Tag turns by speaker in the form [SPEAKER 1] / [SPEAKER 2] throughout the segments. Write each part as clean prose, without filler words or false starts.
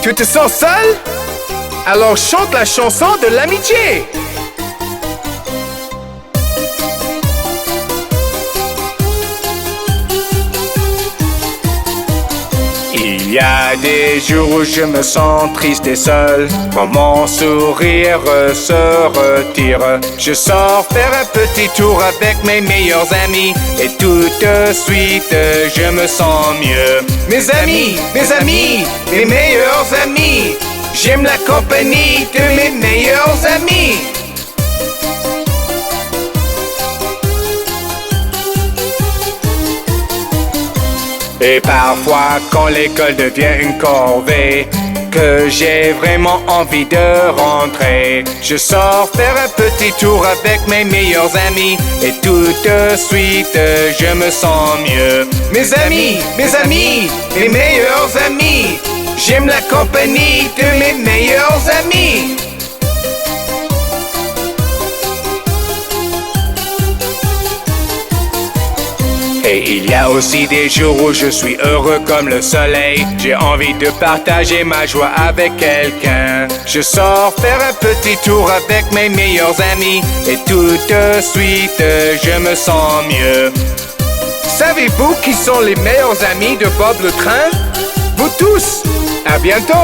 [SPEAKER 1] Tu te sens seul? Alors chante la chanson de l'amitié. Il y a des jours où je me sens triste et seul, quand mon sourire se retire. Je sors faire un petit tour avec mes meilleurs amis, et tout de suite je me sens mieux. Mes amis, mes meilleurs amis, j'aime la compagnie de mes meilleurs amis. Et parfois quand l'école devient une corvée, que j'ai vraiment envie de rentrer, je sors faire un petit tour avec mes meilleurs amis, et tout de suite je me sens mieux. Mes amis, mes meilleurs amis, j'aime la compagnie de mes meilleurs amis. Et il y a aussi des jours où je suis heureux comme le soleil. J'ai envie de partager ma joie avec quelqu'un. Je sors faire un petit tour avec mes meilleurs amis, et tout de suite je me sens mieux. Savez-vous qui sont les meilleurs amis de Bob le Train? Vous tous! À bientôt!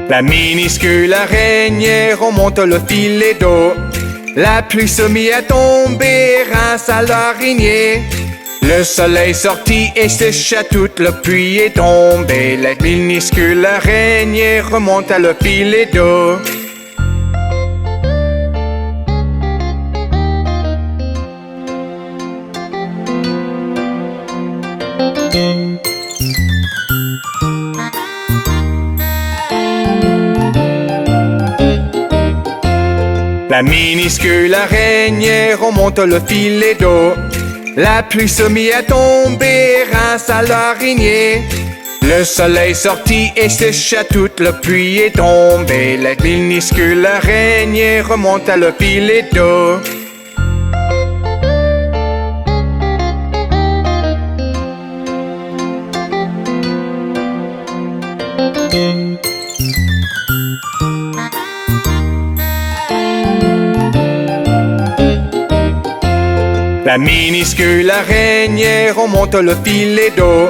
[SPEAKER 1] La minuscule araignée remonte le filet d'eau. La pluie se mit à tomber grâce à l'araignée. Le soleil sortit et sécha toute la pluie est tombée. La minuscule araignée remonte à le filet d'eau. La minuscule araignée remonte le filet d'eau. La pluie se mit à tomber grâce à l'araignée. Le soleil sortit et sécha toute la pluie est tombée. La minuscule araignée remonte à le filet d'eau. La minuscule araignée remonte le filet d'eau.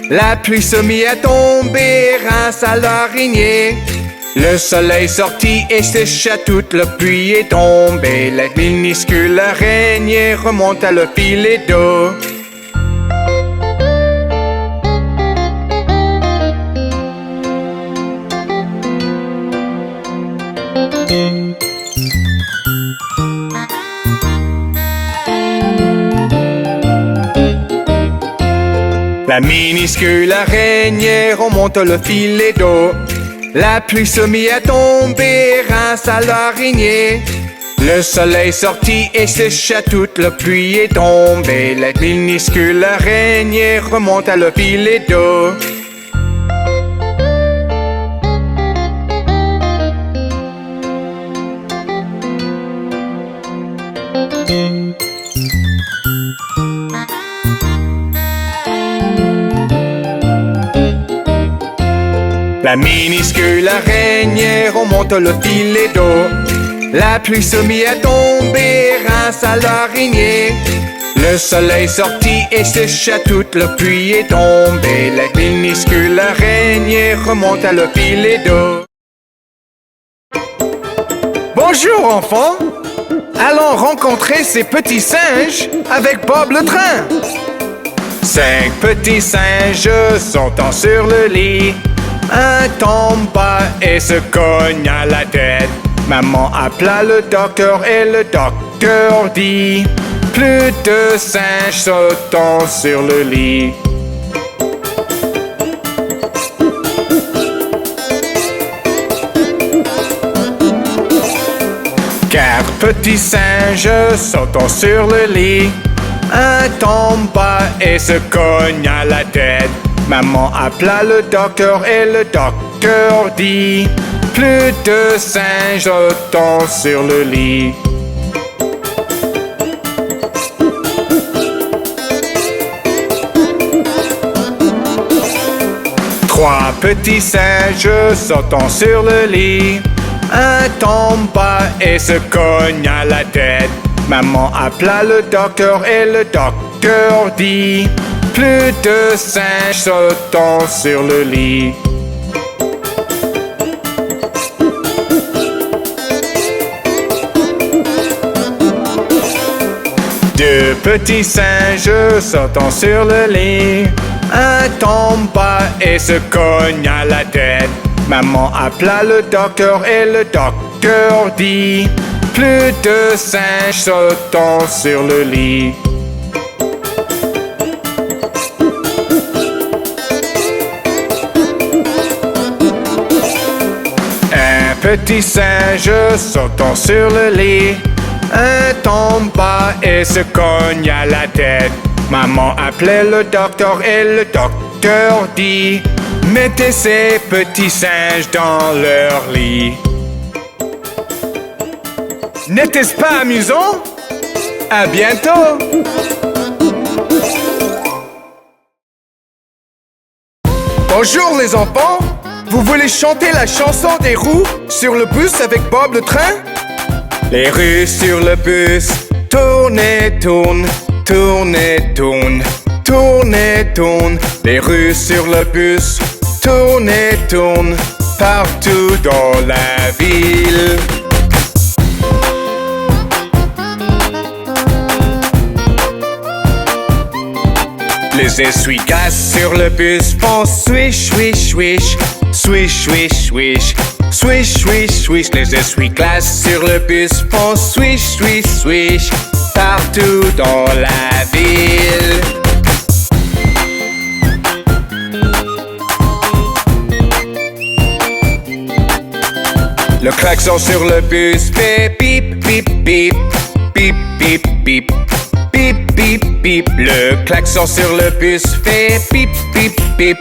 [SPEAKER 1] La pluie se mit à tomber grâce à l'araignée. Le soleil sortit et sécha toute la pluie est tombée. La minuscule araignée remonte à le filet d'eau. La minuscule araignée remonte le filet d'eau. La pluie se mit à tomber grâce à l'araignée. Le soleil sortit et sécha toute la pluie est tombée. La minuscule araignée remonte à le filet d'eau. La minuscule araignée remonte le filet d'eau. La pluie se mit à tomber grâce à l'araignée. Le soleil sortit et sécha toute la pluie est tombée. La minuscule araignée remonte à le filet d'eau. Bonjour enfants! Allons rencontrer ces petits singes avec Bob le Train. 5 petits singes sautant sur le lit. Un tomba et se cogne à la tête. Maman appela le docteur et le docteur dit: plus de singes sautant sur le lit. Quatre petits singes sautant sur le lit. Un tomba et se cogne à la tête. Maman appela le docteur et le docteur dit: Plus de singes sautant sur le lit. Trois petits singes sautant sur le lit. Un tombe bas et se cogne à la tête. Maman appela le docteur et le docteur dit: plus de singes sautant sur le lit. Deux petits singes sautant sur le lit. Un tombe bas et se cogne à la tête. Maman appela le docteur et le docteur dit: plus de singes sautant sur le lit. Un petit singe sautant sur le lit. Un tombe bas et se cogne à la tête. Maman appelait le docteur et le docteur dit: mettez ces petits singes dans leur lit. N'était-ce pas amusant? À bientôt! Bonjour les enfants! Vous voulez chanter la chanson des roues sur le bus avec Bob le train? Les roues sur le bus tournent et tournent, tournent et tournent, tournent et tournent. Les roues sur le bus tournent et tournent partout dans la ville. Les essuie-glaces sur le bus font swish, swish, swish, swish, swish, swish, swish, swish, swish. Les essuie-glaces sur le bus font swish, swish, swish, partout dans la ville. Le klaxon sur le bus fait bip, bip, bip, bip, bip, bip. Bip, bip, bip. Le klaxon sur le bus fait bip, bip, bip,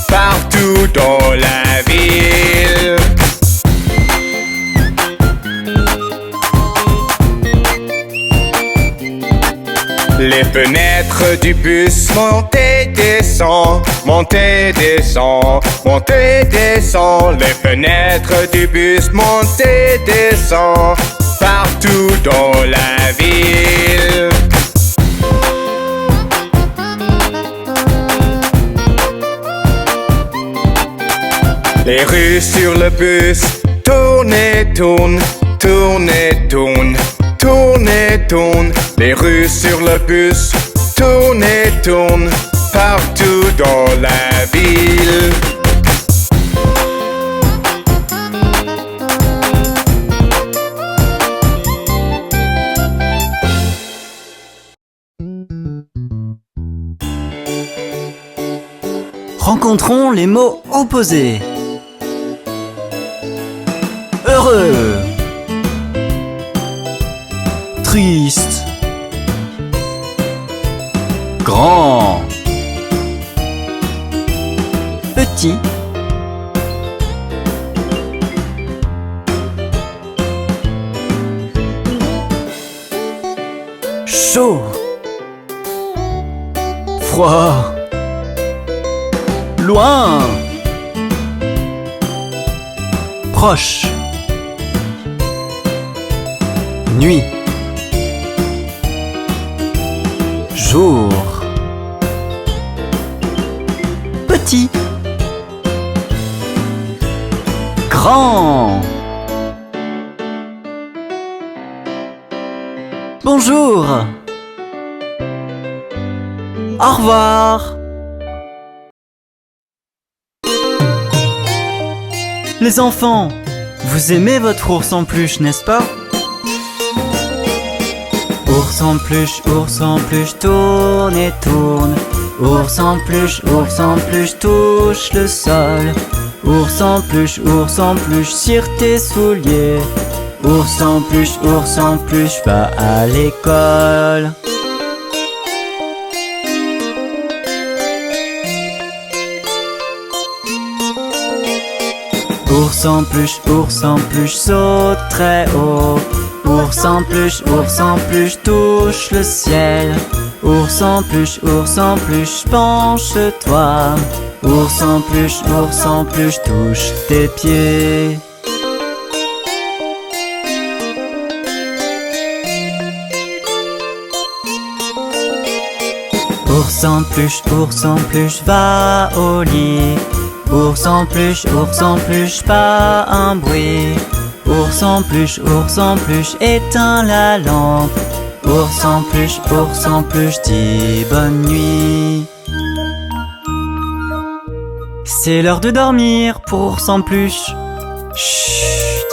[SPEAKER 1] partout dans la ville. Les fenêtres du bus montent et descendent, montent et descendent, montent et descendent. Les fenêtres du bus montent et descendent, partout dans la ville. Les roues sur le bus tournent et tournent, tournent et tournent, tournent et tournent. Les roues sur le bus tournent et tournent partout dans la ville.
[SPEAKER 2] Rencontrons les mots opposés. Heureux, triste, grand, petit, chaud, froid, loin, proche, nuit, jour, petit, grand. Bonjour. Au revoir. Les enfants, vous aimez votre ours en peluche, n'est-ce pas? Ours en peluche, tourne et tourne. Ours en peluche, touche le sol. Ours en peluche, sur tes souliers. Ours en peluche, va à l'école. Ours en peluche saute très haut. Ours en peluche touche le ciel. Ours en peluche, penche-toi. Ours en peluche, touche tes pieds. Ours en peluche, va au lit. Ours en peluche, pas un bruit. Ours en peluche, éteins la lampe. Ours en peluche, dis bonne nuit. C'est l'heure de dormir pour ours en peluche. Chut.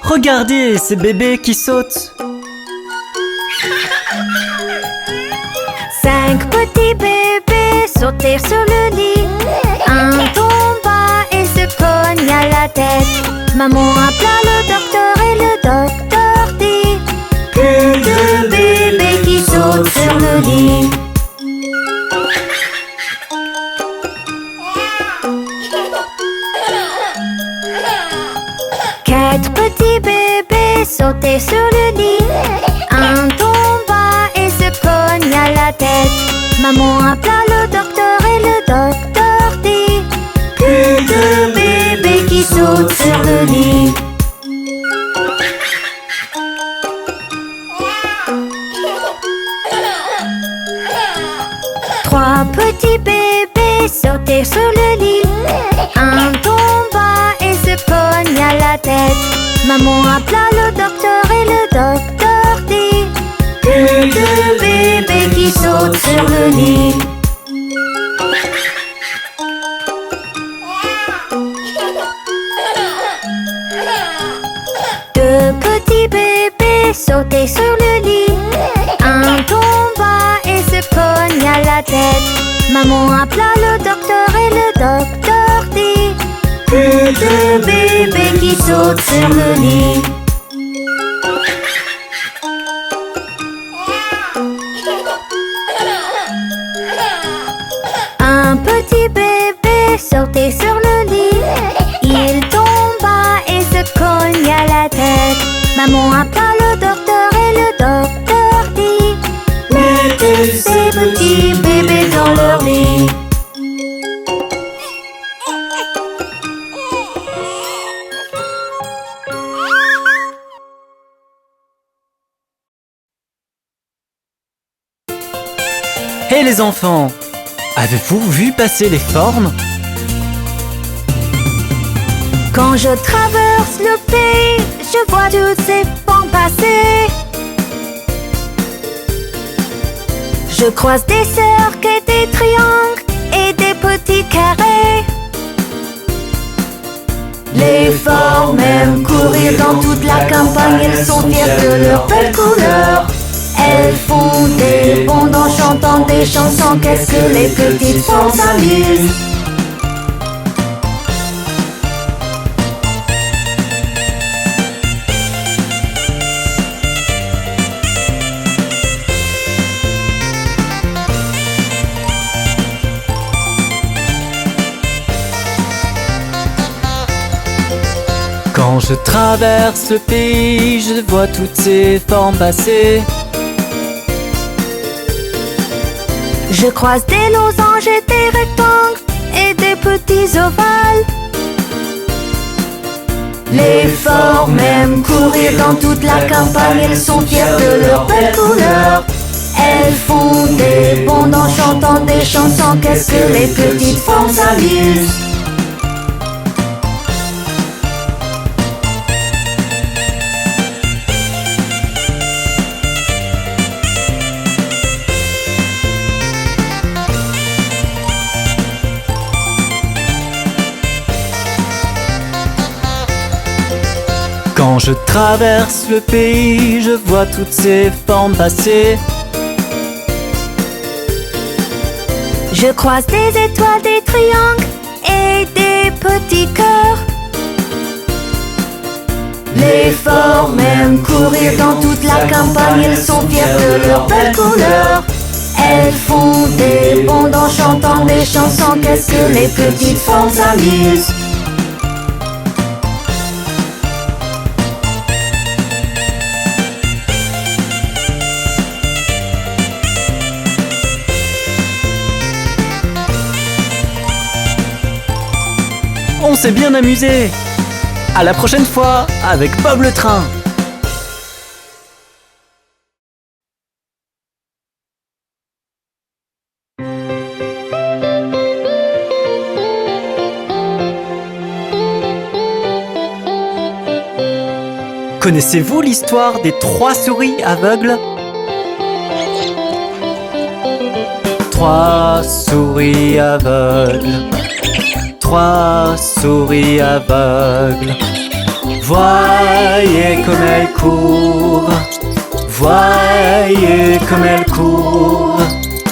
[SPEAKER 2] Regardez ces bébés qui sautent.
[SPEAKER 3] 5 petits bébés sautèrent sur le lit. Un tomba et se cogna la tête. Maman appela le docteur et le docteur dit: plus de bébés qui sautent sur le lit. Quatre petits bébés sautaient sur le lit. Un tomba et se cogna la tête. Maman appela le docteur et le docteur dit: plus de bébés qui sautent sur le lit. Trois petits bébés sautaient sur le lit. Un tomba et se cogna la tête. Maman appela le docteur et le docteur dit: plus de bébés qui sautent sur le lit. Deux petits bébés sautaient sur le lit. Un tomba et se cogna la tête. Maman appela le docteur et le docteur dit: plus de bébés qui sautent sur le lit. Un petit bébé sautait sur le lit. Il tomba et se cogna la tête. Maman appela le docteur et le docteur dit: mettez ces petits bébés dans leur lit.
[SPEAKER 2] Hé les enfants, avez-vous vu passer les formes?
[SPEAKER 3] Quand je traverse le pays, je vois toutes ces formes passer. Je croise des cercles et des triangles et des petits carrés. Les formes aiment courir dans toute la campagne. Elles sont fières de leurs belles couleurs. Elles font des bonds en chantant des chansons. Qu'est-ce que les petites formes s'amusent.
[SPEAKER 2] Quand je traverse le pays, je vois toutes ces formes passer.
[SPEAKER 3] Je croise des losanges et des rectangles et des petits ovales. Les formes aiment courir dans toute la campagne. Elles sont fières de leurs belles couleurs. Elles font des bonds en chantant des chansons. Qu'est-ce que les petites formes s'amusent.
[SPEAKER 2] Quand je traverse le pays, je vois toutes ces formes passer.
[SPEAKER 3] Je croise des étoiles, des triangles et des petits cœurs. Les formes aiment courir dans toute la campagne. Elles sont fières de leurs belles couleurs.
[SPEAKER 2] Elles font des bonds en chantant des chansons. Qu'est-ce que les petites font s'amusent. On s'est bien amusé. À la prochaine fois avec Bob le train. Connaissez-vous l'histoire des 3 souris aveugles? 3 souris aveugles, 3 souris aveugles. Voyez comme elles courent, voyez comme elles courent.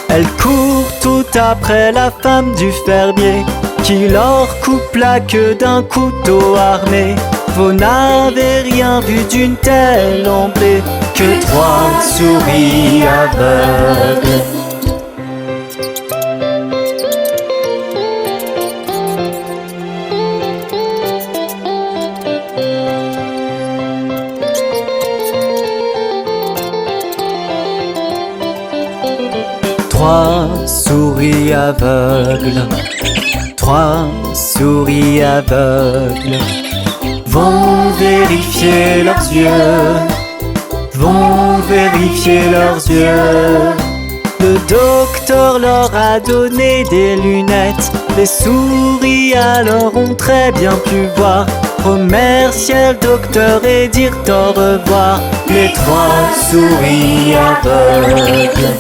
[SPEAKER 2] Elles courent tout après la femme du fermier qui leur coupe la queue d'un couteau armé. Vous n'avez rien vu d'une telle emblée que 3 souris aveugles. Trois souris aveugles, 3 souris aveugles vont vérifier leurs yeux, vont vérifier leurs yeux. Le docteur leur a donné des lunettes. Les souris alors ont très bien pu voir, remercier le docteur et dire au revoir. Les 3 souris aveugles.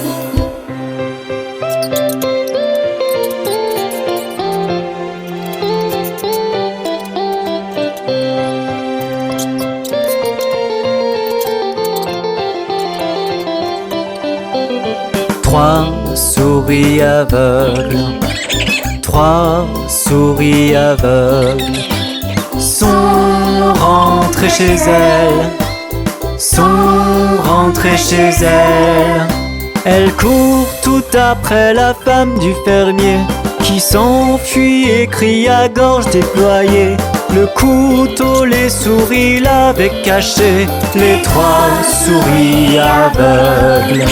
[SPEAKER 2] Trois souris aveugles, 3 souris aveugles sont rentrées chez elles, sont rentrées chez elles. Elles courent tout après la femme du fermier qui s'enfuit et crie à gorge déployée. Le couteau, les souris l'avaient caché, les 3 souris aveugles.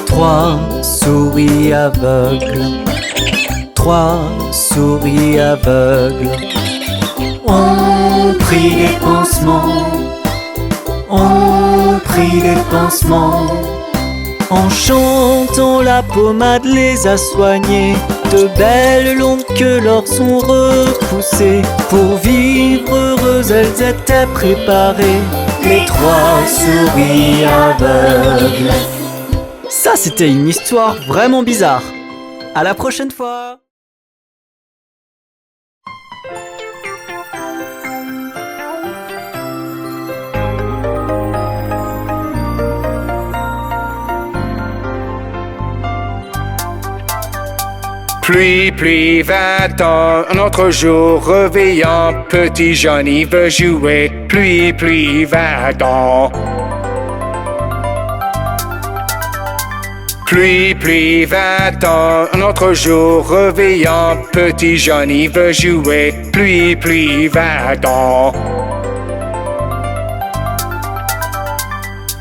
[SPEAKER 2] Trois souris aveugles, 3 souris aveugles ont pris des pansements, ont pris des pansements. En chantant, la pommade les a soignées. De belles longues queues leur sont repoussées. Pour vivre heureuses, elles étaient préparées, les 3 souris aveugles. Ça, c'était une histoire vraiment bizarre. À la prochaine fois.
[SPEAKER 1] Pluie, pluie, va-t'en, un autre jour réveillant, petit Johnny veut jouer. Pluie, pluie, va-t'en. Pluie, pluie, va-t'en, un autre jour réveillant, petit Johnny veut jouer. Pluie, pluie, va-t'en.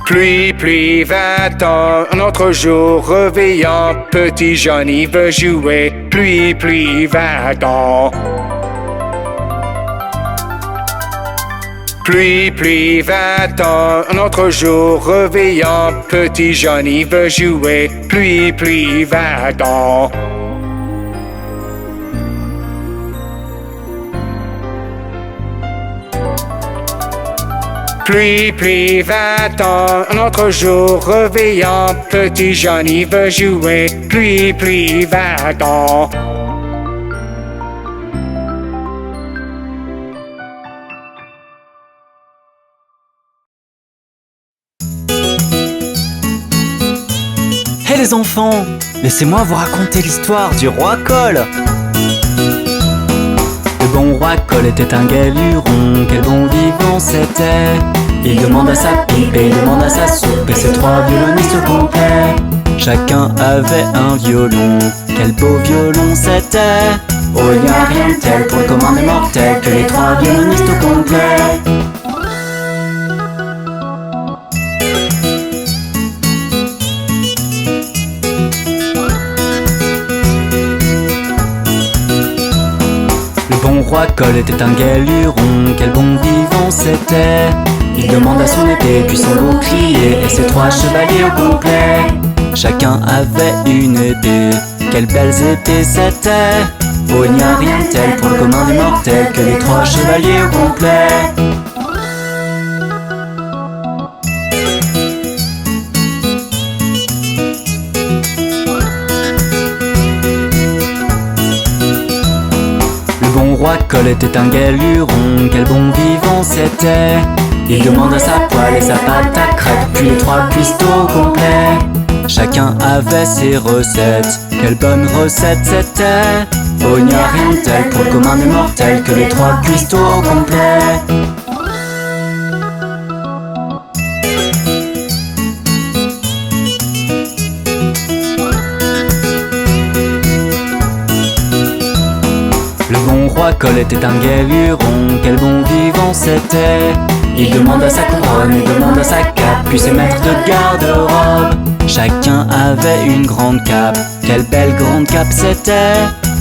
[SPEAKER 1] Pluie, pluie, va-t'en, un autre jour réveillant, petit Johnny veut jouer. Pluie, pluie, va-t'en. Pluie, pluie, va-t'en, un autre jour réveillant, petit Johnny veut jouer. Pluie, pluie, va-t'en. Pluie, pluie, va-t'en, un autre jour réveillant, petit Johnny veut jouer. Pluie, pluie, va-t'en.
[SPEAKER 2] Hé les enfants, laissez-moi vous raconter l'histoire du roi Cole. Le bon roi Cole était un gai luron, quel bon vivant c'était. Il demande à sa pipe et il demande à sa soupe, et ses 3 violonistes complets. Chacun avait un violon, quel beau violon c'était. Oh, il n'y a rien de tel pour le commun des mortels que les 3 violonistes complets. Le bon roi Cole était un gai luron, quel bon vivant c'était. Il demande à son épée, puis son bouclier, et ses 3 chevaliers au complet. Chacun avait une épée, quelles belles épées c'était. Oh, il n'y a rien de tel pour le commun des mortels que les 3 chevaliers au complet. Le bon roi Cole était un gai luron, quel bon vivant c'était. Il demande à sa poêle et sa pâte à crêpes, puis les 3 cuistots complets. Chacun avait ses recettes, quelle bonne recette c'était. Oh, il n'y a rien de tel pour le commun des mortels que les 3 cuistots complets. Le bon roi Cole était un gai luron, quel bon vivant c'était. Il demande à sa couronne et demande à sa cape, puis ses maîtres de garde-robe. Chacun avait une grande cape, quelle belle grande cape c'était.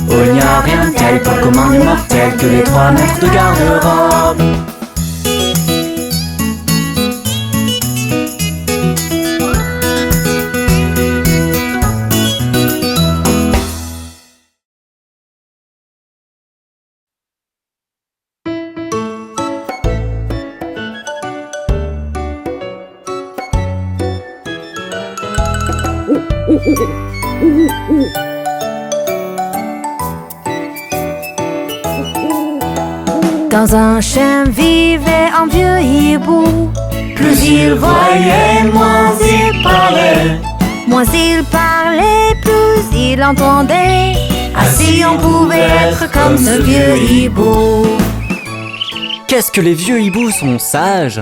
[SPEAKER 2] Oh, il n'y a rien de tel pour le commun des mortels que les 3 maîtres de garde-robe.
[SPEAKER 3] Dans un chêne vivait un vieux hibou.
[SPEAKER 2] Plus il voyait, moins il parlait.
[SPEAKER 3] Moins il parlait, plus il entendait. Ainsi on pouvait être comme ce vieux hibou.
[SPEAKER 2] Qu'est-ce que les vieux hiboux sont sages!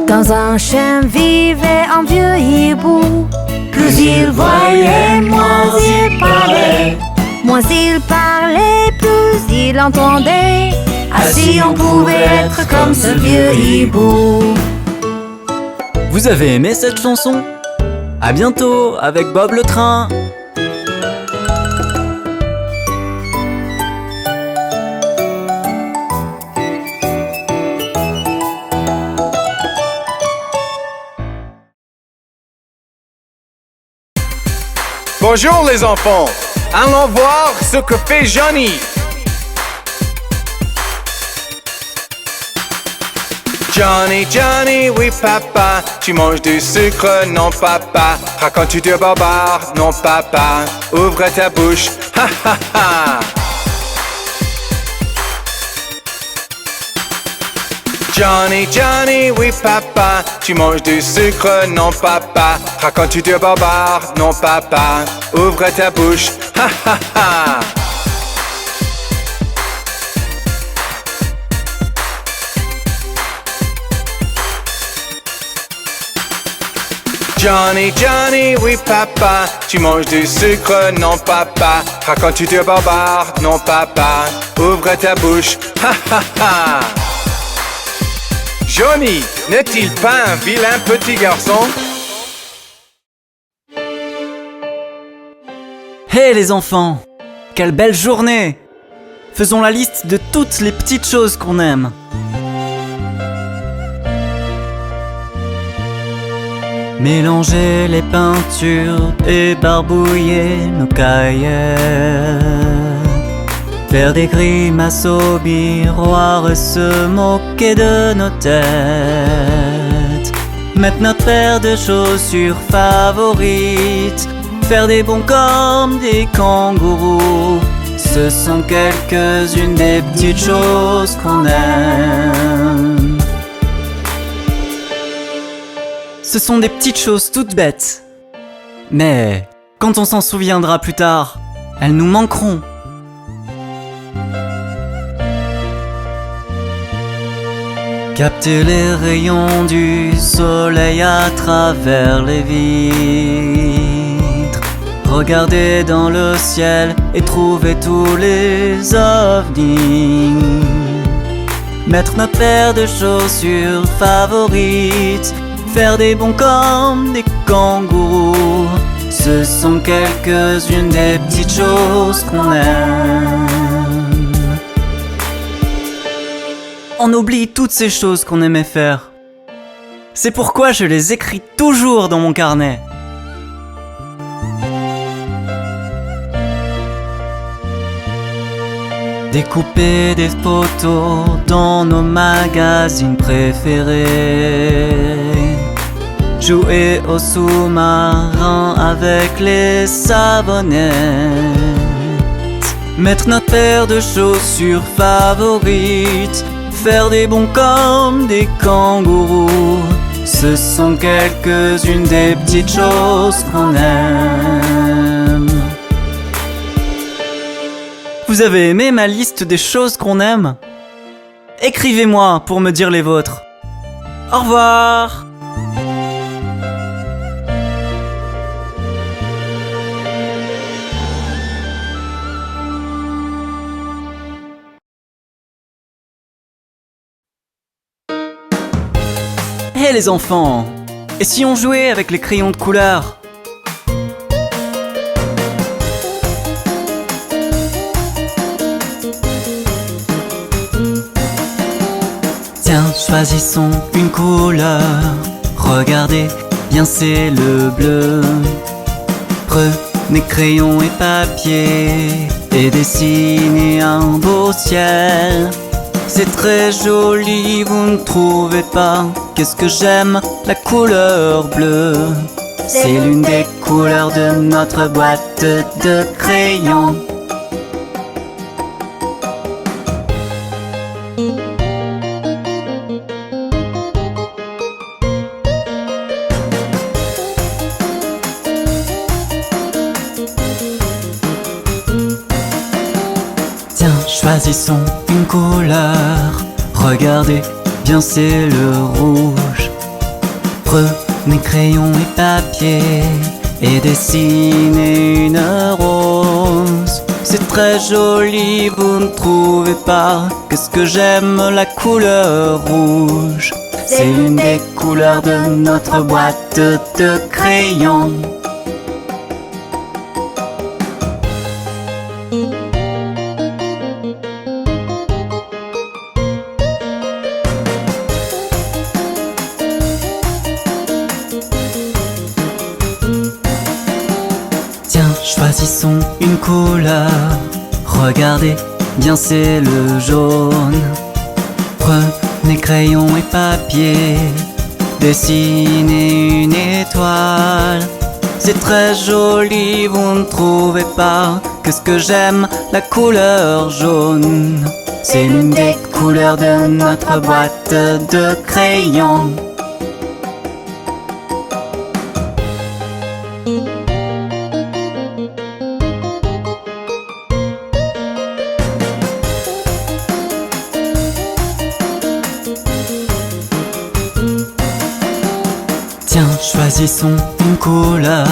[SPEAKER 3] Dans un chêne vivait un vieux hibou.
[SPEAKER 2] Plus il voyait, moins il parlait.
[SPEAKER 3] Moins il parlait, plus il entendait. Ainsi on pouvait être comme ce vieux hibou.
[SPEAKER 2] Vous avez aimé cette chanson? À bientôt avec Bob le train.
[SPEAKER 1] Bonjour les enfants, allons voir ce que fait Johnny. Johnny, Johnny, oui papa, tu manges du sucre, non papa. Racontes-tu du barbare, non papa. Ouvre ta bouche, ha ha ha. Johnny, Johnny, oui papa, tu manges du sucre, non papa. Racontes-tu du barbare, non papa. Ouvre ta bouche, ha ha ha. Johnny, Johnny, oui papa, tu manges du sucre, non papa. Racontes-tu du barbare, non papa. Ouvre ta bouche, ha ha ha. Johnny, n'est-il pas un vilain petit garçon?
[SPEAKER 2] Hé les enfants, quelle belle journée! Faisons la liste de toutes les petites choses qu'on aime. Mélanger les peintures et barbouiller nos cahiers. faire des grimaces au miroir et se moquer de nos têtes, mettre notre paire de chaussures favorites, faire des bonds comme des kangourous. Ce sont quelques-unes des petites choses qu'on aime. Ce sont des petites choses toutes bêtes, mais quand on s'en souviendra plus tard, elles nous manqueront. Capter les rayons du soleil à travers les vitres, regarder dans le ciel et trouver tous les ovnis, mettre notre paire de chaussures favorites, faire des bonds comme des kangourous. Ce sont quelques-unes des petites choses qu'on aime. On oublie toutes ces choses qu'on aimait faire. C'est pourquoi je les écris toujours dans mon carnet. Découper des photos dans nos magazines préférés, jouer au sous-marin avec les savonnettes, mettre notre paire de chaussures favorites, faire des bonds comme des kangourous. Ce sont quelques-unes des petites choses qu'on aime. Vous avez aimé ma liste des choses qu'on aime? Écrivez-moi pour me dire les vôtres. Au revoir! Hé les enfants! Et si on jouait avec les crayons de couleur? Tiens, choisissons une couleur. Regardez, bien c'est le bleu. Prenez crayon et papier et dessinez un beau ciel. C'est très joli, vous ne trouvez pas? Qu'est-ce que j'aime la couleur bleue. C'est l'une des couleurs de notre boîte de crayons. Tiens, choisissons une couleur. Regardez, bien c'est le rouge. Prenez crayon et papier et dessinez une rose. C'est très joli, vous ne trouvez pas? Qu'est-ce que j'aime la couleur rouge. C'est l'une des couleurs de notre boîte de crayons. Choisissons une couleur. Regardez, bien c'est le jaune. Prenez crayon et papier, dessinez une étoile. C'est très joli, vous ne trouvez pas? Qu'est-ce que j'aime la couleur jaune. C'est l'une des couleurs de notre boîte de crayons. Tiens, choisissons une couleur.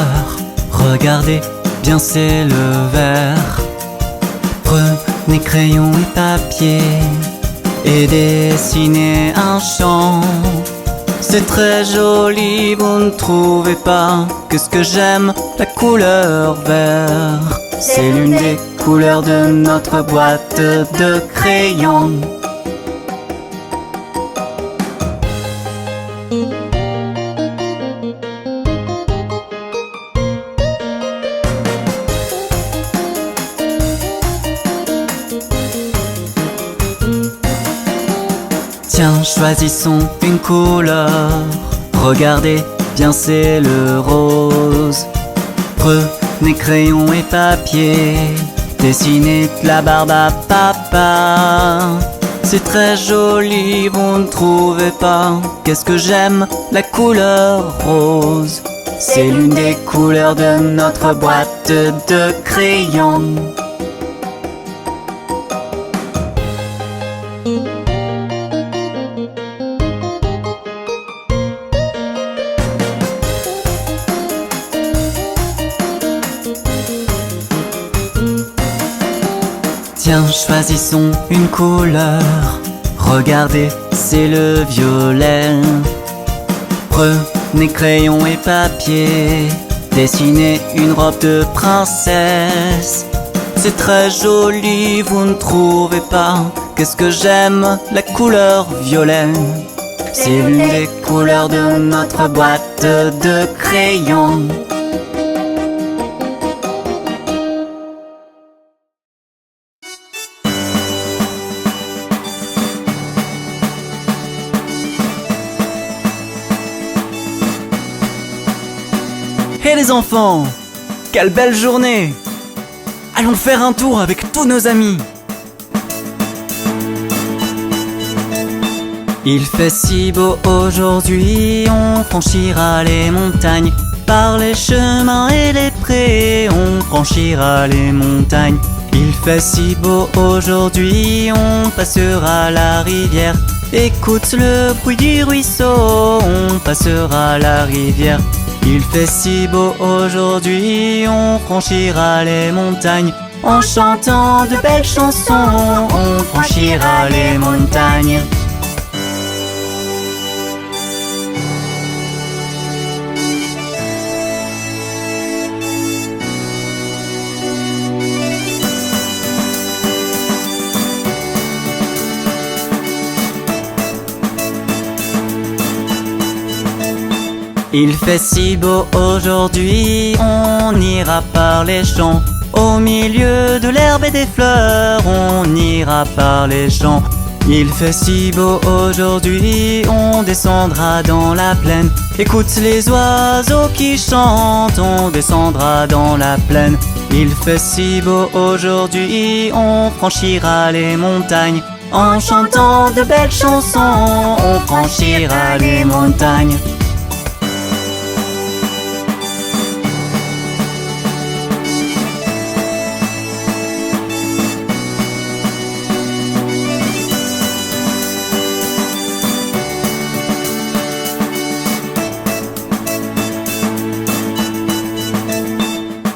[SPEAKER 2] Regardez, bien c'est le vert. Prenez crayon et papier et dessinez un champ. C'est très joli, vous ne trouvez pas? Qu'est-ce que j'aime la couleur vert. C'est l'une des couleurs de notre boîte de crayons. choisissons une couleur. Regardez bien, c'est le rose. Prenez crayon et papier, dessinez la barbe à papa. C'est très joli, vous ne trouvez pas? Qu'est-ce que j'aime, la couleur rose. C'est l'une des couleurs de notre boîte de crayons. Tiens, choisissons une couleur. Regardez, c'est le violet. Prenez crayon et papier, dessinez une robe de princesse. C'est très joli, vous ne trouvez pas? Qu'est-ce que j'aime, la couleur violet. C'est l'une des couleurs de notre boîte de crayons. Hé les enfants, quelle belle journée! Allons faire un tour avec tous nos amis. Il fait si beau aujourd'hui, on franchira les montagnes. Par les chemins et les prés, on franchira les montagnes. Il fait si beau aujourd'hui, on passera la rivière. Écoute le bruit du ruisseau, on passera la rivière. Il fait si beau aujourd'hui, on franchira les montagnes. En chantant de belles chansons, on franchira les montagnes. Il fait si beau aujourd'hui, on ira par les champs. Au milieu de l'herbe et des fleurs, on ira par les champs. Il fait si beau aujourd'hui, on descendra dans la plaine. Écoute les oiseaux qui chantent, on descendra dans la plaine. Il fait si beau aujourd'hui, on franchira les montagnes. En chantant de belles chansons, on franchira les montagnes.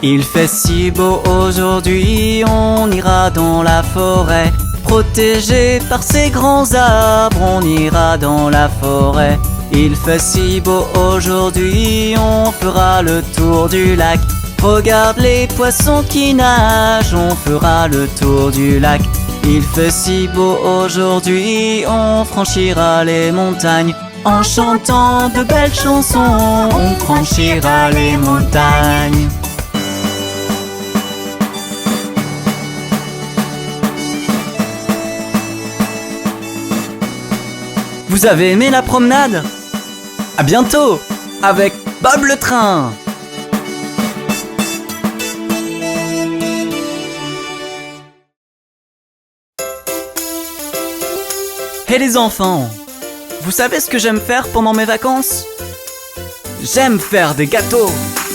[SPEAKER 2] Il fait si beau aujourd'hui, on ira dans la forêt. Protégé par ces grands arbres, on ira dans la forêt. Il fait si beau aujourd'hui, on fera le tour du lac. Regarde les poissons qui nagent, on fera le tour du lac. Il fait si beau aujourd'hui, on franchira les montagnes. En chantant de belles chansons, on franchira les montagnes. Vous avez aimé la promenade? À bientôt avec Bob le train. Hey les enfants, vous savez ce que j'aime faire pendant mes vacances? J'aime faire des gâteaux.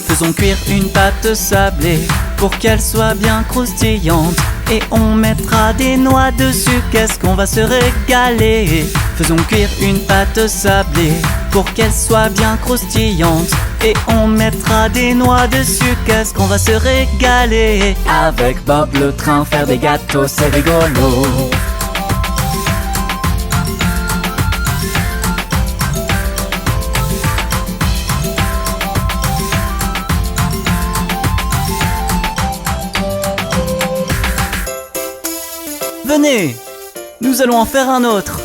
[SPEAKER 2] Faisons cuire une pâte sablée pour qu'elle soit bien croustillante. Et on mettra des noix dessus, qu'est-ce qu'on va se régaler. Faisons cuire une pâte sablée pour qu'elle soit bien croustillante. Et on mettra des noix dessus, qu'est-ce qu'on va se régaler. Avec Bob le train, faire des gâteaux, c'est rigolo. Venez, nous allons en faire un autre.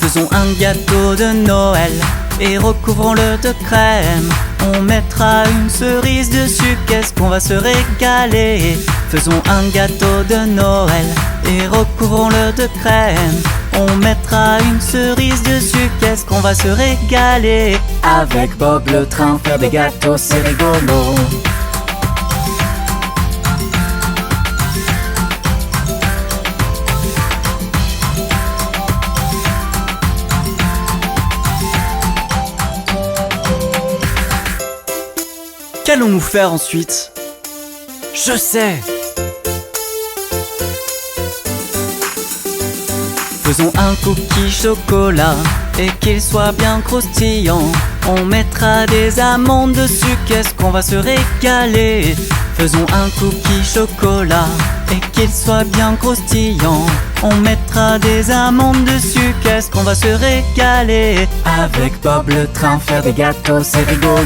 [SPEAKER 2] Faisons un gâteau de Noël et recouvrons-le de crème. On mettra une cerise dessus, qu'est-ce qu'on va se régaler. Faisons un gâteau de Noël et recouvrons-le de crème. On mettra une cerise dessus, qu'est-ce qu'on va se régaler. Avec Bob le train, faire des gâteaux, c'est rigolo. Qu'allons-nous faire ensuite? Je sais! Faisons un cookie chocolat et qu'il soit bien croustillant. On mettra des amandes dessus, qu'est-ce qu'on va se régaler. Faisons un cookie chocolat et qu'il soit bien croustillant. On mettra des amandes dessus, qu'est-ce qu'on va se régaler. Avec Bob le train, faire des gâteaux, c'est rigolo.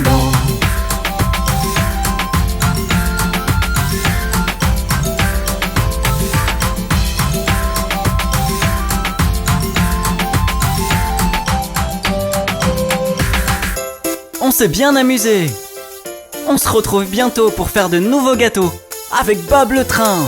[SPEAKER 2] On s'est bien amusé. On se retrouve bientôt pour faire de nouveaux gâteaux avec Bob le train.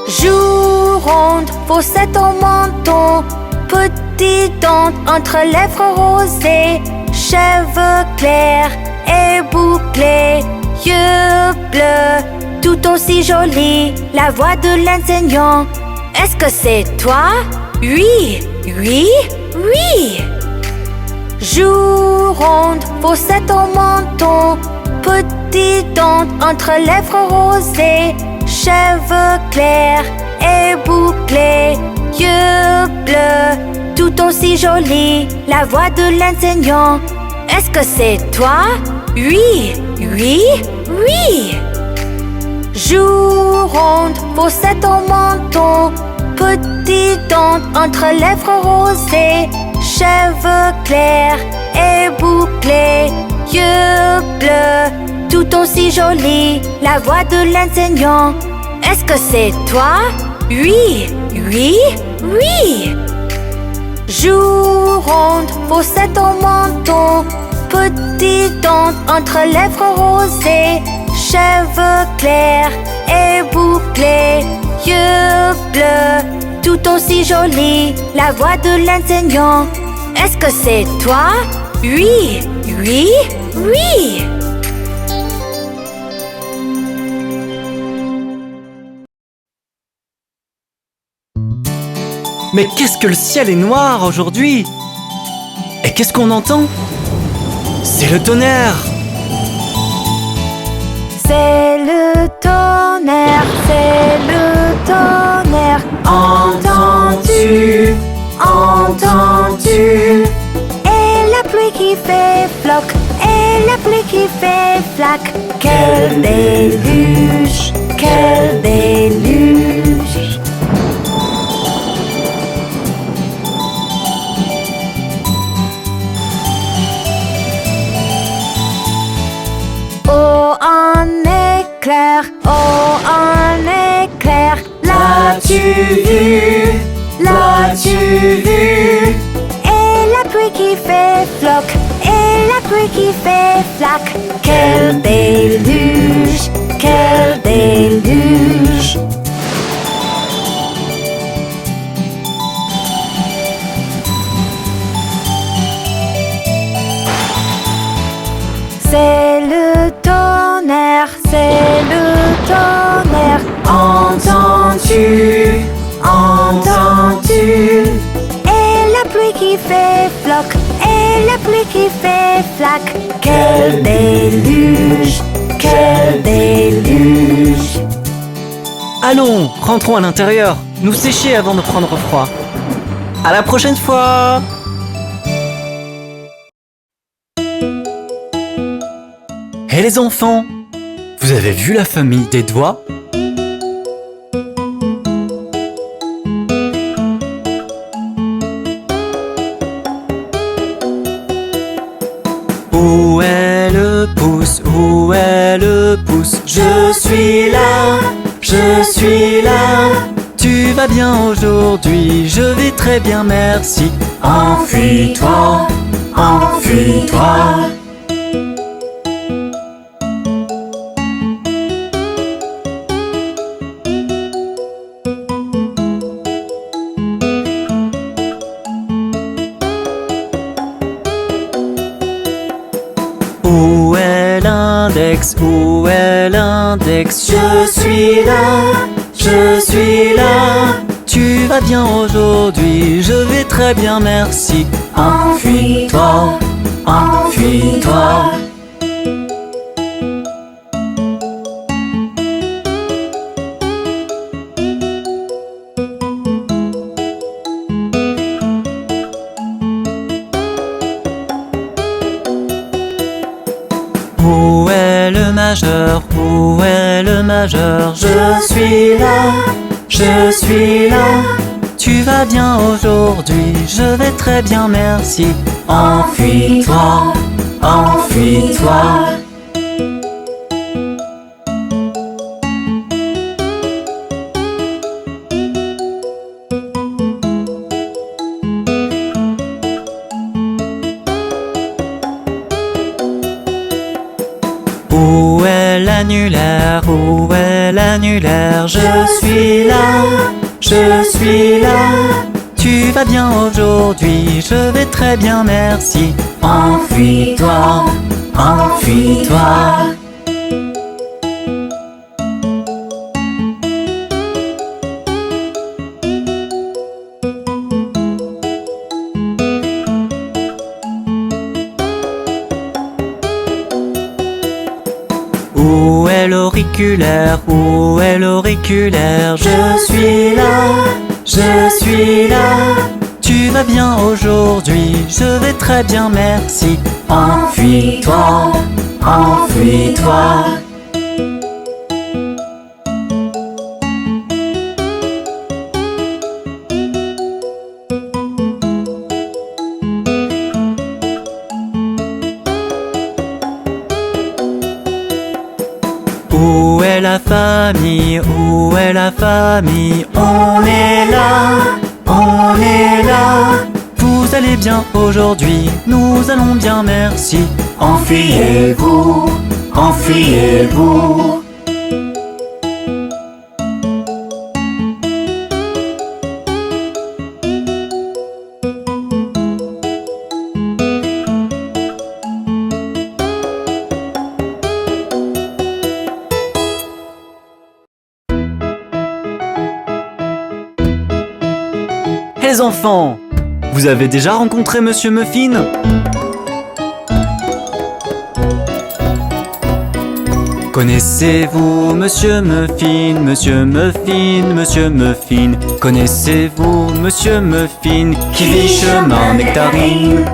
[SPEAKER 3] Joue ronde, faussette au menton, petite dent entre lèvres rosées, cheveux clairs et bouclés, yeux bleus, tout aussi jolis, la voix de l'enseignant. Est-ce que c'est toi? Oui, oui, oui. Joue ronde, faussette au menton, petite dent entre lèvres rosées, cheveux clairs et bouclés, yeux bleus, tout aussi jolis, la voix de l'enseignant. Est-ce que c'est toi? Oui, oui, oui. Joue ronde, faussette au menton, petite dent entre lèvres rosées, cheveux clairs et bouclés, yeux bleus, tout aussi jolis, la voix de l'enseignant. Est-ce que c'est toi? Oui, oui, oui. Joue ronde, faussette au menton, petite dent entre lèvres rosées, cheveux clairs et bouclés, yeux bleus, tout aussi jolis, la voix de l'enseignant. Est-ce que c'est toi? Oui, oui, oui.
[SPEAKER 2] Mais qu'est-ce que le ciel est noir aujourd'hui? Et qu'est-ce qu'on entend? C'est le tonnerre!
[SPEAKER 3] C'est le tonnerre, c'est le tonnerre. Entends-tu, entends-tu? Et la pluie qui fait floc, et la pluie qui fait flac. Quel déluge, quel déluge. Oh, un éclair, oh, un éclair. L'as-tu vu, l'as-tu vu? Et la pluie qui fait floc, et la pluie qui fait flac. Quel déluge, quel déluge. C'est le tonnerre, c'est le tonnerre. Entends-tu, entends-tu? Et la pluie qui fait floc, et la pluie qui fait flac. Quel déluge, quel déluge.
[SPEAKER 2] Allons, rentrons à l'intérieur, nous sécher avant de prendre froid. À la prochaine fois! Et les enfants, vous avez vu la famille des doigts? Où est le pouce? Où est le pouce? Je suis là, je suis là. Tu vas bien aujourd'hui? Je vais très bien, merci. Enfuis-toi, enfuis-toi. Où est l'index? Où est l'index? Je suis là, je suis là. Tu vas bien aujourd'hui? Je vais très bien, merci. Enfuis-toi, enfuis-toi. Où est le majeur? Où est le majeur? Je suis là, je suis là. Tu vas bien aujourd'hui? Je vais très bien, merci. Enfuis-toi, enfuis-toi. Où est l'annulaire? Où est l'annulaire? Je suis là, je suis là. Tu vas bien aujourd'hui? Je vais très bien, merci. Enfuis-toi, enfuis-toi. Où est l'auriculaire? Où est l'auriculaire? Je suis là, je suis là. Tu vas bien aujourd'hui? Je vais très bien, merci. Enfuis-toi, enfuis-toi. Où est la famille? Où est la famille? On est là, on est là. Vous allez bien aujourd'hui? Nous allons bien, merci. Enfuyez-vous, enfuyez-vous. Les enfants, vous avez déjà rencontré Monsieur Muffin? Connaissez-vous Monsieur Muffin, Monsieur Muffin, Monsieur Muffin? Connaissez-vous Monsieur Muffin qui vit chemin Nectarine?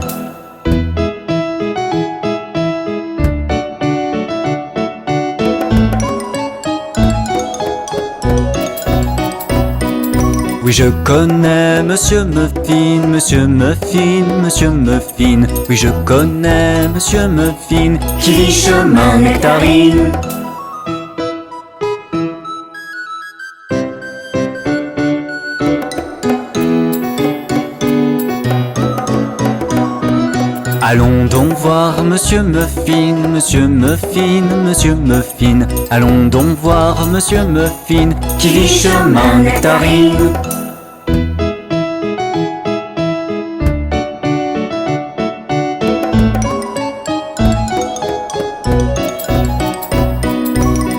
[SPEAKER 2] Oui, je connais Monsieur Muffin, Monsieur Muffin, Monsieur Muffin. Oui, je connais Monsieur Muffin qui vit chemin Nectarine. Allons donc voir Monsieur Muffin, Monsieur Muffin, Monsieur Muffin. Allons donc voir Monsieur Muffin qui vit chemin Nectarine.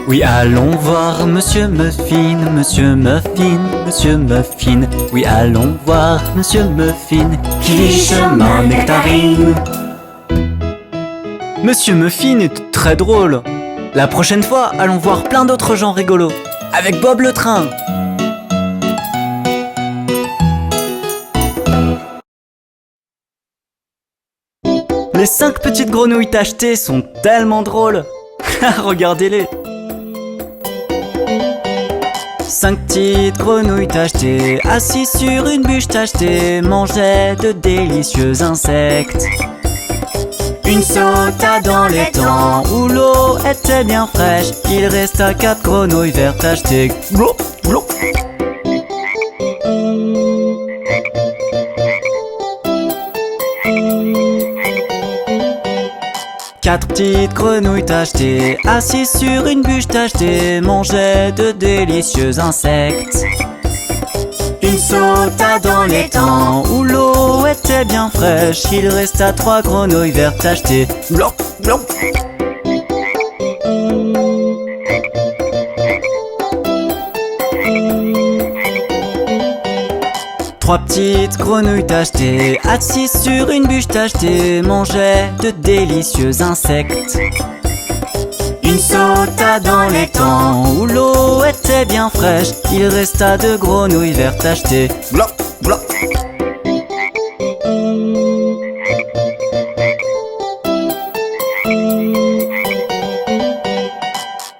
[SPEAKER 2] Oui, allons voir Monsieur Muffin, Monsieur Muffin, Monsieur Muffin. Oui, allons voir Monsieur Muffin qui vit chemin Nectarine. Monsieur Muffin est très drôle. La prochaine fois, allons voir plein d'autres gens rigolos. Avec Bob le train. Les 5 petites grenouilles tachetées sont tellement drôles. Regardez-les. 5 petites grenouilles tachetées, assises sur une bûche tachetée, mangeaient de délicieux insectes. Une sauta dans les temps où l'eau était bien fraîche. Il resta 4 grenouilles vertes tachetées. Glou, glou. 4 petites grenouilles tachetées, assises sur une bûche tachetée, mangeaient de délicieux insectes. Une sauta dans l'étang où l'eau était bien fraîche. Il resta 3 grenouilles vertes tachetées. Blanc, blanc. Trois petites grenouilles tachetées, assises sur une bûche tachetée, mangeaient de délicieux insectes. Une sauta dans l'étang où l'eau était bien fraîche. Il resta 2 grenouilles vertes tachetées. Blanc, blanc.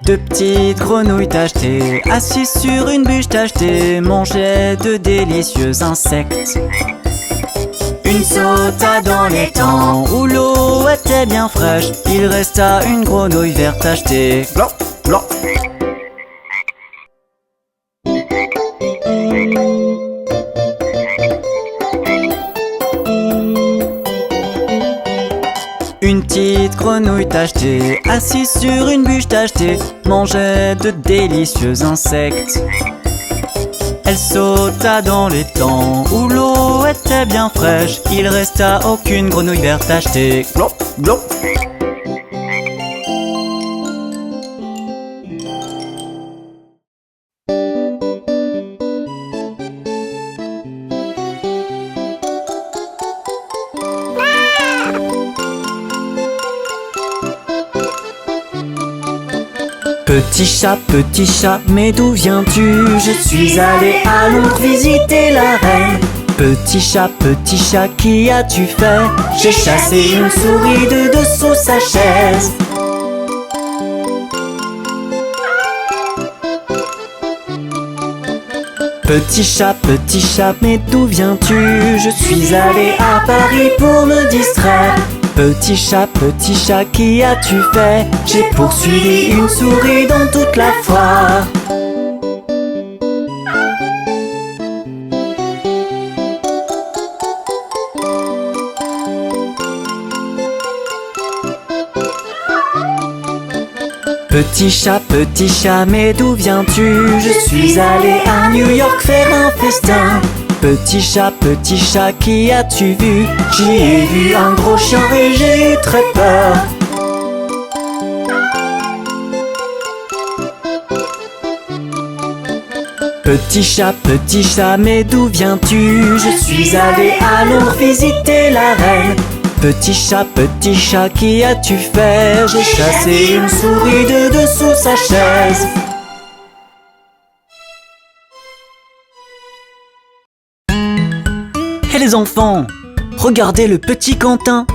[SPEAKER 2] Deux petites grenouilles tachetées, assises sur une bûche tachetée, mangeaient de délicieux insectes. Une sauta dans l'étang où l'eau était bien fraîche. Il resta une grenouille verte tachetée. Blanc, blanc. Une petite grenouille tachetée, assise sur une bûche tachetée, mangeait de délicieux insectes. Elle sauta dans l'étang où l'eau était bien fraîche. Il resta aucune grenouille verte tachetée. Glop, glop. Petit chat, mais d'où viens-tu? Je suis allé à Londres visiter la reine. Petit chat, qui as-tu fait? J'ai chassé une souris de dessous sa chaise. Petit chat, mais d'où viens-tu? Je suis allé à Paris pour me distraire. Petit chat, qui as-tu fait? J'ai poursuivi une souris dans toute la foire. Petit chat, mais d'où viens-tu? Je suis allé à New York faire un festin. Petit chat, qui as-tu vu? J'y ai vu un gros chien et j'ai eu très peur. Petit chat, mais d'où viens-tu? Je suis allé à Londres visiter la reine. Petit chat, qui as-tu fait? J'ai chassé une souris de dessous sa chaise. Hé les enfants, regardez le petit Quentin.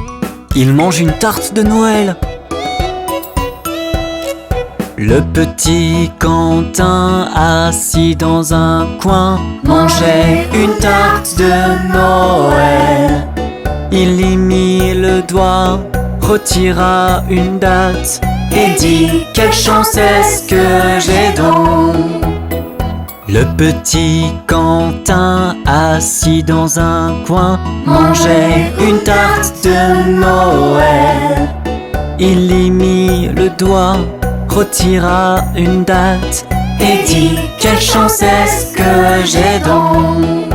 [SPEAKER 2] Il mange une tarte de Noël. Le petit Quentin, assis dans un coin, mangeait une tarte de Noël. Il y mit le doigt, retira une date et dit: quelle chance est-ce que j'ai donc? Le petit Quentin, assis dans un coin, mangeait une tarte de Noël. Il y mit le doigt, retira une date et dit: quelle chance est-ce que j'ai donc?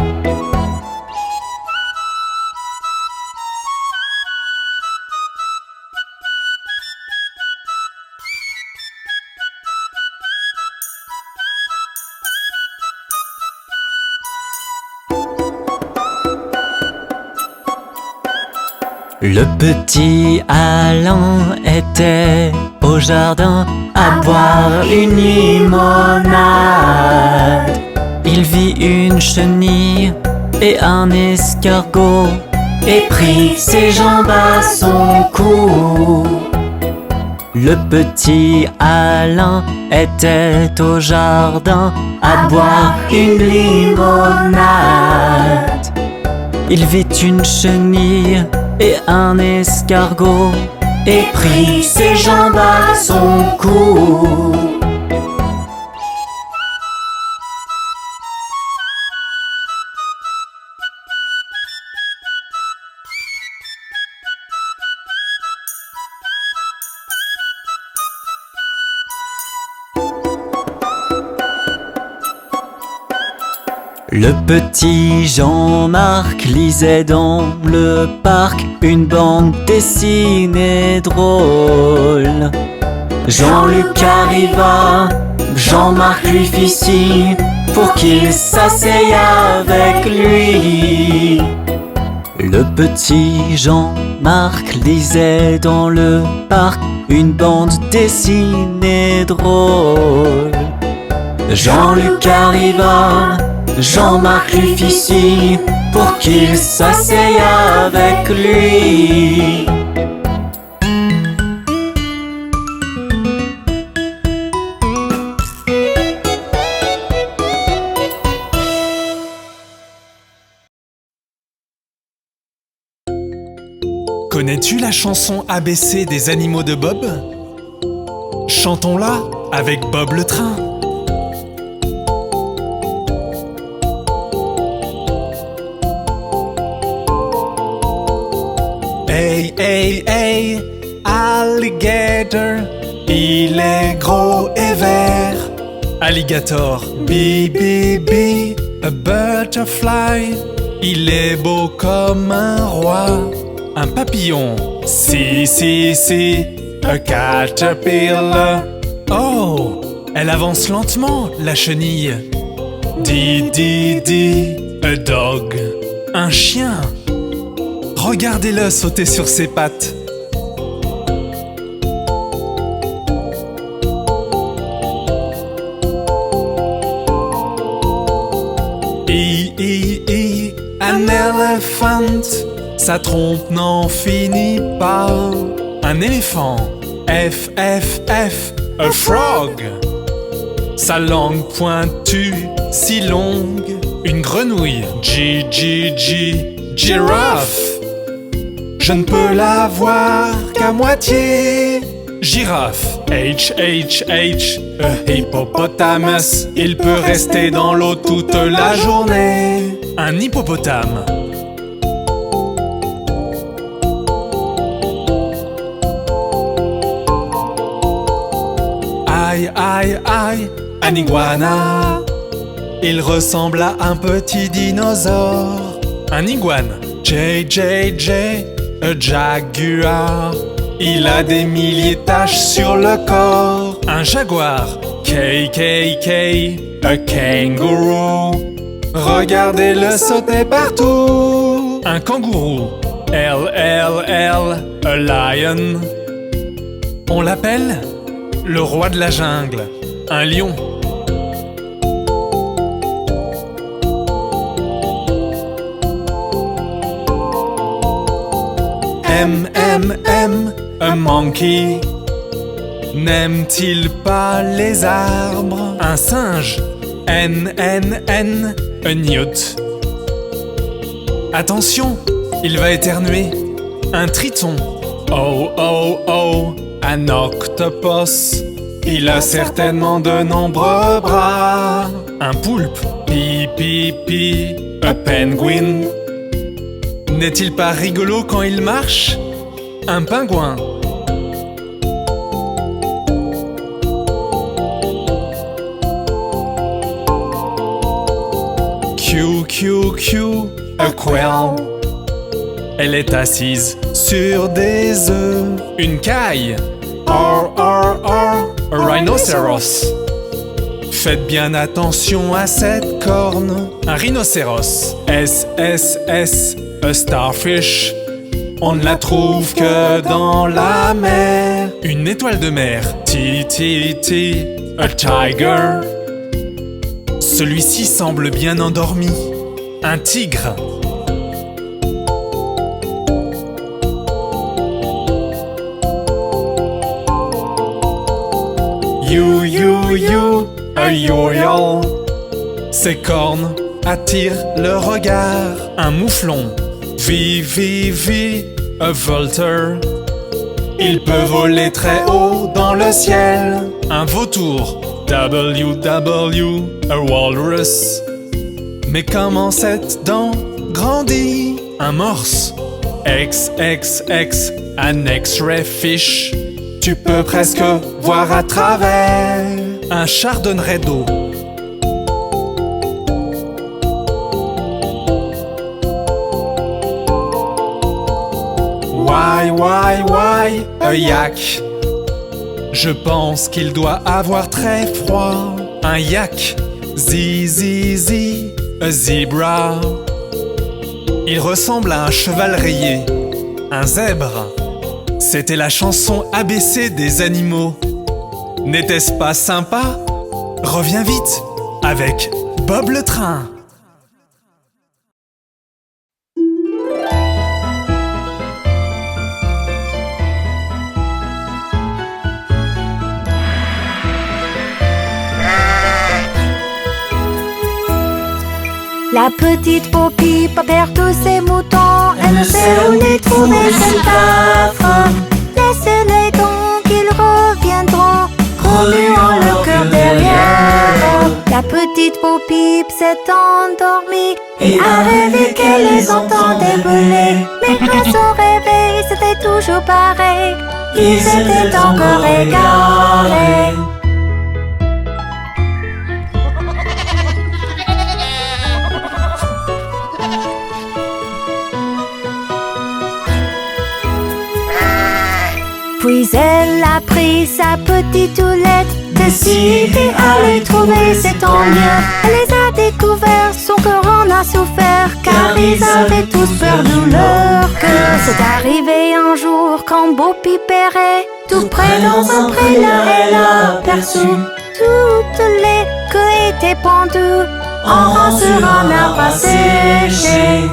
[SPEAKER 2] Le petit Alain était au jardin à boire une limonade. Il vit une chenille et un escargot et prit ses jambes à son cou. Le petit Alain était au jardin à boire une limonade. Il vit une chenille et un escargot et prit ses jambes à son cou. Le petit Jean-Marc lisait dans le parc une bande dessinée drôle. Jean-Luc arriva, Jean-Marc lui fit signe pour qu'il s'asseye avec lui. Le petit Jean-Marc lisait dans le parc une bande dessinée drôle. Jean-Luc arriva, Jean-Marc lui fit signe pour qu'il s'asseye avec lui.
[SPEAKER 4] Connais-tu la chanson ABC des animaux de Bob? Chantons-la avec Bob le train. Hey, hey, hey, alligator, il est gros et vert. Alligator, bi, bi, bi, a butterfly, il est beau comme un roi. Un papillon, si, si, si, a caterpillar. Oh, elle avance lentement, la chenille. Di, di, di, a dog, un chien. Regardez-le sauter sur ses pattes. An elephant, sa trompe n'en finit pas. Un éléphant, F, F, F, a frog. Sa langue pointue, si longue. Une grenouille, G, G, G, giraffe. Je ne peux la voir qu'à moitié. Girafe, H, H, H, a hippopotamus. Il peut rester dans l'eau toute la journée. Un hippopotame. Aïe, aïe, aïe, un iguana. Il ressemble à un petit dinosaure. Un iguane, J, J, J, a jaguar. Il a des milliers de taches sur le corps. Un jaguar, K, K, K, a kangaroo. Regardez-le sauter partout. Un kangourou, L, L, L, a lion. On l'appelle le roi de la jungle, un lion. M, M, M, a monkey. N'aime-t-il pas les arbres? Un singe, N, N, N, a newt. Attention, il va éternuer. Un triton, O, O, O, un octopus. Il a certainement de nombreux bras. Un poulpe, Pi, Pi, Pi, a penguin. N'est-il pas rigolo quand il marche? Un pingouin. Q, Q, Q, a quail. Elle est assise sur des œufs. Une caille, R, R, R, a rhinoceros. Faites bien attention à cette corne. Un rhinocéros, S, S, S, a starfish. On ne la trouve que dans la mer. Une étoile de mer, T, T, T, a tiger. Celui-ci semble bien endormi. Un tigre. You, you, you, a yo-yo. Ses cornes attirent le regard. Un mouflon, V, V, V, a vulture. Il peut voler très haut dans le ciel. Un vautour, W, W, a walrus. Mais comment cette dent grandit? Un morse, X, X, X, an X-ray fish. Tu peux presque voir à travers. Un chardonneret d'eau, why, a yak. Je pense qu'il doit avoir très froid. Un yak, zi, a zebra. Il ressemble à un cheval rayé, un zèbre. C'était la chanson ABC des animaux. N'était-ce pas sympa? Reviens vite avec Bob le train.
[SPEAKER 3] La petite Poppy perd tous ses moutons. Elle ne sait où les trouver, c'est affreux. Laissez-les donc, ils reviendront, remuant le cœur derrière. La petite Poppy s'est endormie et a rêvé qu'elle les entendait brûler. Mais à son réveil, c'était toujours pareil. Ils étaient encore égarés. Puis elle a pris sa petite houlette, décidée à les trouver, c'est tant mieux. Elle les a découverts, son cœur en a souffert, car ils avaient tous perdu leur cœur. C'est arrivé un jour quand Poppy pérait, tout près dans un pré là elle a aperçu toutes les queues étaient pendues en rang sur un arbre à sécher.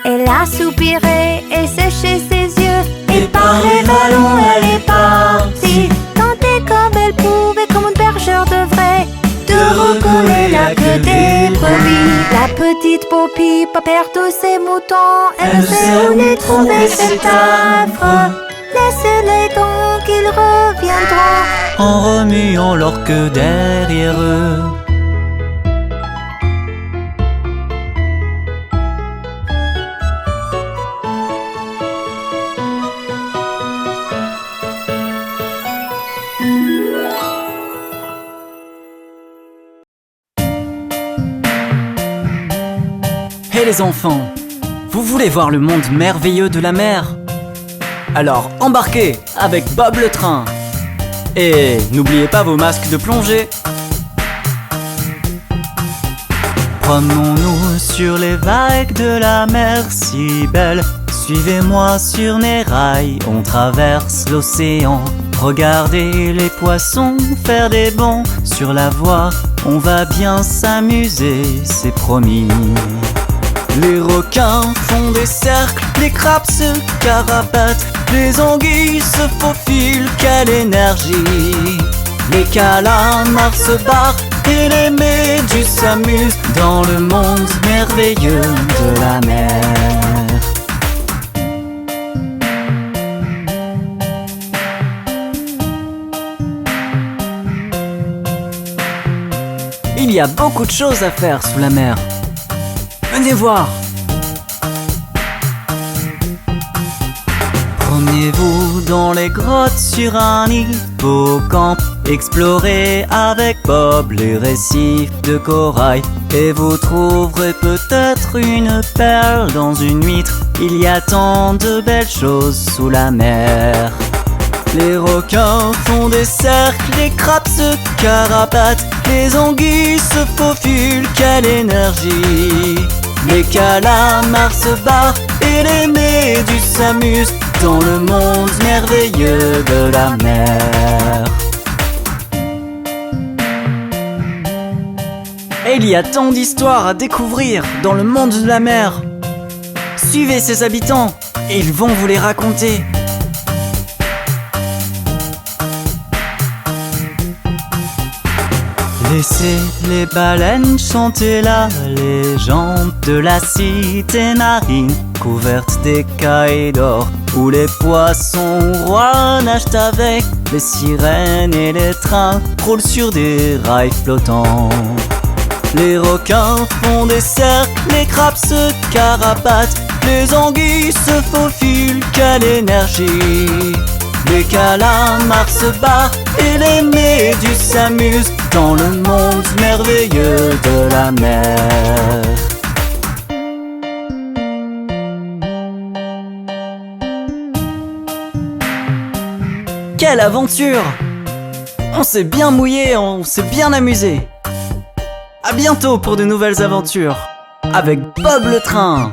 [SPEAKER 3] Elle a soupiré et séché ses yeux, et par les vallons elle est partie. Tenter comme elle pouvait, comme une bergère devrait, de recoller la queue des brebis. La petite Poppy perd tous ses moutons, elle ne sait où les trouver, c'est affreux. Laissez-les donc, ils reviendront,
[SPEAKER 2] en remuant leur queue derrière eux. Hé les enfants, vous voulez voir le monde merveilleux de la mer? Alors embarquez avec Bob le train. Et n'oubliez pas vos masques de plongée. Promenons-nous sur les vagues de la mer si belle. Suivez-moi sur mes rails, on traverse l'océan. Regardez les poissons faire des bonds sur la voie. On va bien s'amuser, c'est promis. Les requins font des cercles, les crabes se carapatent, les anguilles se faufilent, quelle énergie! Les calamars se barrent et les méduses s'amusent dans le monde merveilleux de la mer. Il y a beaucoup de choses à faire sous la mer. Venez voir! Promenez-vous dans les grottes sur un hippocampe. Explorez avec Bob les récifs de corail. Et vous trouverez peut-être une perle dans une huître. Il y a tant de belles choses sous la mer. Les requins font des cercles, les crabes se carapatent, les anguilles se faufilent, quelle énergie! Les calamars se barrent et les méduses s'amusent dans le monde merveilleux de la mer. Et il y a tant d'histoires à découvrir dans le monde de la mer. Suivez ses habitants, et ils vont vous les raconter. Laissez les baleines chanter la légende de la cité marine couverte d'écailles d'or, où les poissons rois nagent avec les sirènes et les trains roulent sur des rails flottants. Les requins font des cercles, les crabes se carapatent, les anguilles se faufilent, quelle énergie! Les calamars se barrent Et les méduses s'amusent dans le monde merveilleux de la mer. Quelle aventure! On s'est bien mouillé, on s'est bien amusé. À bientôt pour de nouvelles aventures avec Bob le train.